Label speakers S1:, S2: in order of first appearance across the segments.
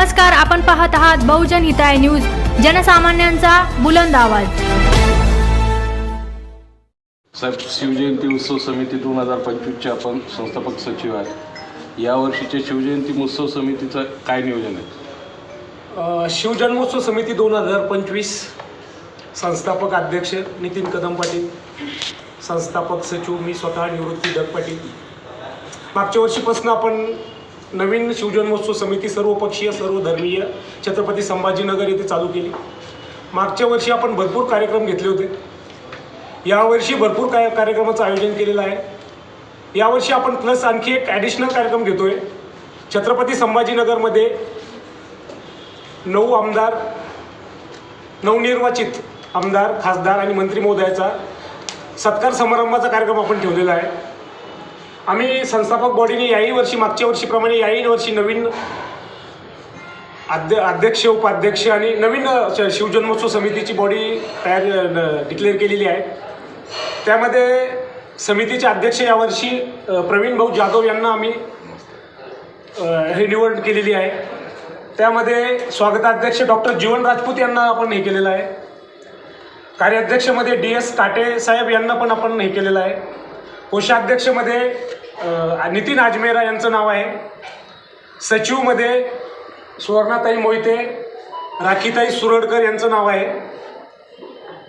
S1: नमस्कार, आपण पाहत आहात बहुजन हिताय न्यूज, जनसामान्यांचा बुलंद आवाज।
S2: साहेब, शिवजयंती उत्सव समिती 2025चे आपण संस्थापक सचिव आहेत। यावर्षीच्या शिवजयंती महोत्सव समितीचं काय नियोजन आहे?
S3: शिवजन्मोत्सव समिती 2025 संस्थापक अध्यक्ष नितीन कदम पाटील, संस्थापक सचिव मी स्वतः निवृत्ती दत्त पाटील। मागच्या वर्षीपासून आपण नवीन शिवजन्मोत्सव समिती सर्वपक्षीय सर्वधर्मीय छत्रपती संभाजीनगर येथे चालू केली। मागच्या वर्षी आपण भरपूर कार्यक्रम घेतले होते, यावर्षी भरपूर कार्यक्रमाचं आयोजन केलेलं आहे। यावर्षी आपण प्लस आणखी एक ॲडिशनल कार्यक्रम घेतोय। छत्रपती संभाजीनगरमध्ये 9 आमदार, नवनिर्वाचित आमदार, खासदार आणि मंत्री महोदयाचा सत्कार समारंभाचा कार्यक्रम आपण ठेवलेला आहे। आम्ही संस्थापक बॉडीने याही वर्षी मागच्या वर्षीप्रमाणे याही वर्षी नवीन अध्यक्ष, उपाध्यक्ष आणि नवीन शिवजन्मोत्सव समितीची बॉडी डिक्लेअर केलेली आहे। त्यामध्ये समितीचे अध्यक्ष यावर्षी प्रवीण भाऊ जाधव यांना आम्ही निवड केलेली आहे। त्यामध्ये स्वागताध्यक्ष डॉक्टर जीवन राजपूत यांना आपण हे केलेलं आहे। कार्याध्यक्षमध्ये DS काटे साहेब यांना पण आपण हे केलेलं आहे। कोषाध्यक्षमध्ये नितीन आजमेरा यांचं नाव आहे। सचिवमध्ये सुवर्णाताई मोहिते, राखीताई सुरडकर यांचं नाव आहे।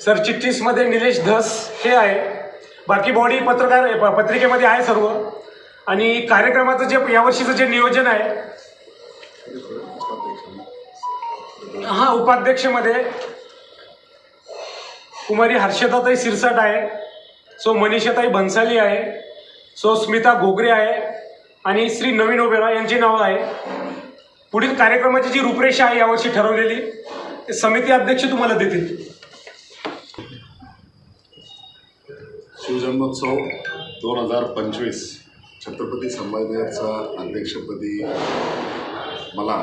S3: सरचिटणीसमध्ये निलेश धस हे आहे। बाकी बॉडी पत्रिकेमध्ये आहे सर्व। आणि कार्यक्रमाचं जे यावर्षीचं जे नियोजन आहे, उपाध्यक्षमध्ये कुमारी हर्षदाताई सिरसाट आहे, सो मनीषाताई भन्साली आहे, सो स्मिता घोगरे आहे आणि श्री नवीन ओबेरा यांची नावं आहे। पुढील कार्यक्रमाची जी रूपरेषा आहे यावर्षी ठरवलेली, ते समिती अध्यक्ष तुम्हाला देतील।
S4: शिवजन्मोत्सव 2025 छत्रपती संभाजीनगरचा अध्यक्षपदी मला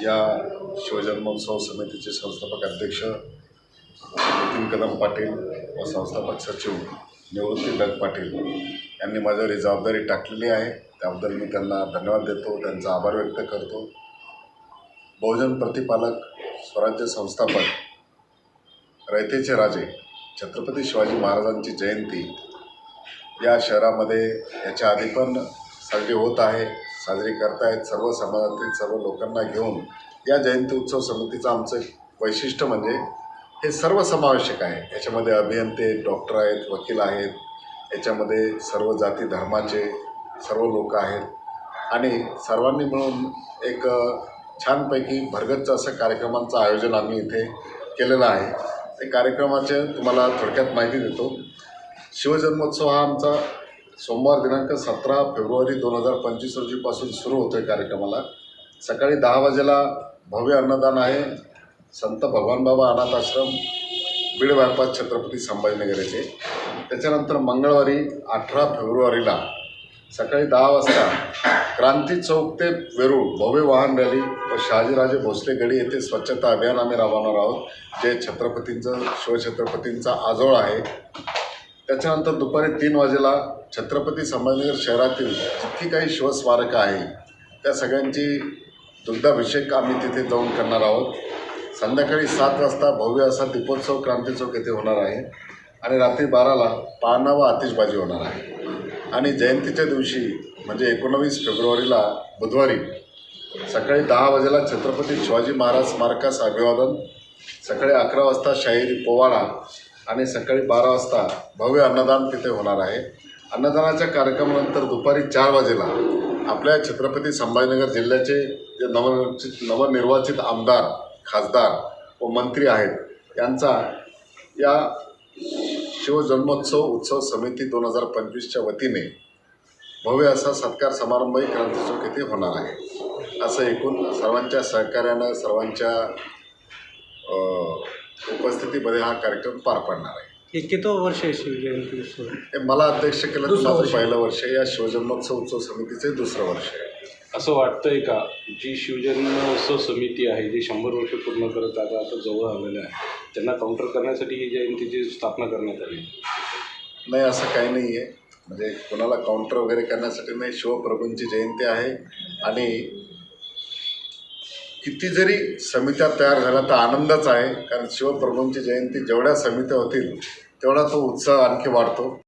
S4: या शिवजन्मोत्सव समितीचे संस्थापक अध्यक्ष नितीन कदम पाटील व संस्थापक सचिव निवृत्ती दत्त पाटील यांनी माझ्यावर ही जबाबदारी टाकलेली आहे। त्याबद्दल मी त्यांना धन्यवाद देतो, त्यांचा आभार व्यक्त करतो। बहुजन प्रतिपालक, स्वराज्य संस्थापक, रयतेचे राजे छत्रपती शिवाजी महाराजांची जयंती या शहरामध्ये याच्या आधी पण साजरी होत आहे, साजरी करतायत। सर्व समाजातील सर्व लोकांना घेऊन या जयंती उत्सव समितीचं आमचं वैशिष्ट्य म्हणजे हे सर्वसमावेशक आहे। याच्यामध्ये अभियंते, डॉक्टर आहेत, वकील आहेत, याच्यामध्ये सर्व जाती धर्माचे सर्व लोक आहेत आणि सर्वांनी मिळून एक छानपैकी भरगच्च असं कार्यक्रमांचं आयोजन आम्ही इथे केलेलं आहे। ते कार्यक्रमाचे तुम्हाला थोडक्यात माहिती देतो। शिवजन्मोत्सव हा आमचा सोमवार दिनांक 17 फेब्रुवारी 2025 रोजीपासून सुरू होतो आहे। कार्यक्रमाला सकाळी 10 वाजेला भव्य अन्नदान आहे। संत भगवानबाबा अनाथ आश्रम, बीड बायपास, छत्रपती संभाजीनगर येथे। त्याच्यानंतर मंगळवारी 18 फेब्रुवारीला सकाळी 10 वाजता क्रांती चौक ते वेरूळ भव्य वाहन रॅली व शहाजीराजे भोसले गडी येथे स्वच्छता अभियान आम्ही राबवणार आहोत, जे शिवछत्रपतींचा आजोळ आहे। त्याच्यानंतर दुपारी 3 वाजेला छत्रपती संभाजीनगर शहरातील जितकी काही शिवस्मारकं आहे त्या सगळ्यांची दुग्धाभिषेक आम्ही तिथे जाऊन करणार आहोत। संध्याकाळी 7 वाजता भव्य असा दीपोत्सव क्रांती चौक येथे होणार आहे आणि रात्री 12ला पाळणा व आतिषबाजी होणार आहे। आणि जयंतीच्या दिवशी म्हणजे 19 फेब्रुवारीला बुधवारी सकाळी 10 वाजेला छत्रपती शिवाजी महाराज स्मारकास अभिवादन, सकाळी 11 वाजता शाहिरी पोवाडा आणि सकाळी 12 वाजता भव्य अन्नदान तिथे होणार आहे। अन्नदानाच्या कार्यक्रमानंतर दुपारी 4 वाजेला आपल्या छत्रपती संभाजीनगर जिल्ह्याचे जे नवनिर्वाचित आमदार, खासदार व मंत्री आहेत यांचा या शिवजन्मोत्सव उत्सव समिती 2025च्या वतीने भव्य असा सत्कार समारंभही क्रांती चौक येथे होणार आहे। असं एकूण सर्वांच्या सहकार्यानं, सर्वांच्या उपस्थितीमध्ये हा कार्यक्रम पार पडणार आहे।
S3: हे किती वर्ष आहे शिवजयंती उत्सव?
S4: मला अध्यक्ष केलं माझं पहिलं वर्ष, या शिवजन्मोत्सव उत्सव समितीचे दुसरं वर्ष आहे।
S2: असं वाटतंय का जी शिवजन्मोत्सव समिती आहे, जी 100 वर्ष पूर्ण करत आता जवळ आलेलं आहे, त्यांना काउंटर करण्यासाठी ही जयंतीची स्थापना करण्यात आली?
S4: नाही, असं काही नाही आहे। म्हणजे कोणाला काउंटर वगैरे करण्यासाठी नाही, शिवप्रभूंची जयंती आहे आणि किती जरी समित्या तयार झाल्या तर आनंदच आहे, कारण शिवप्रभूंची जयंती जेवढ्या समित्या होतील तेवढा तो उत्साह आणखी वाढतो.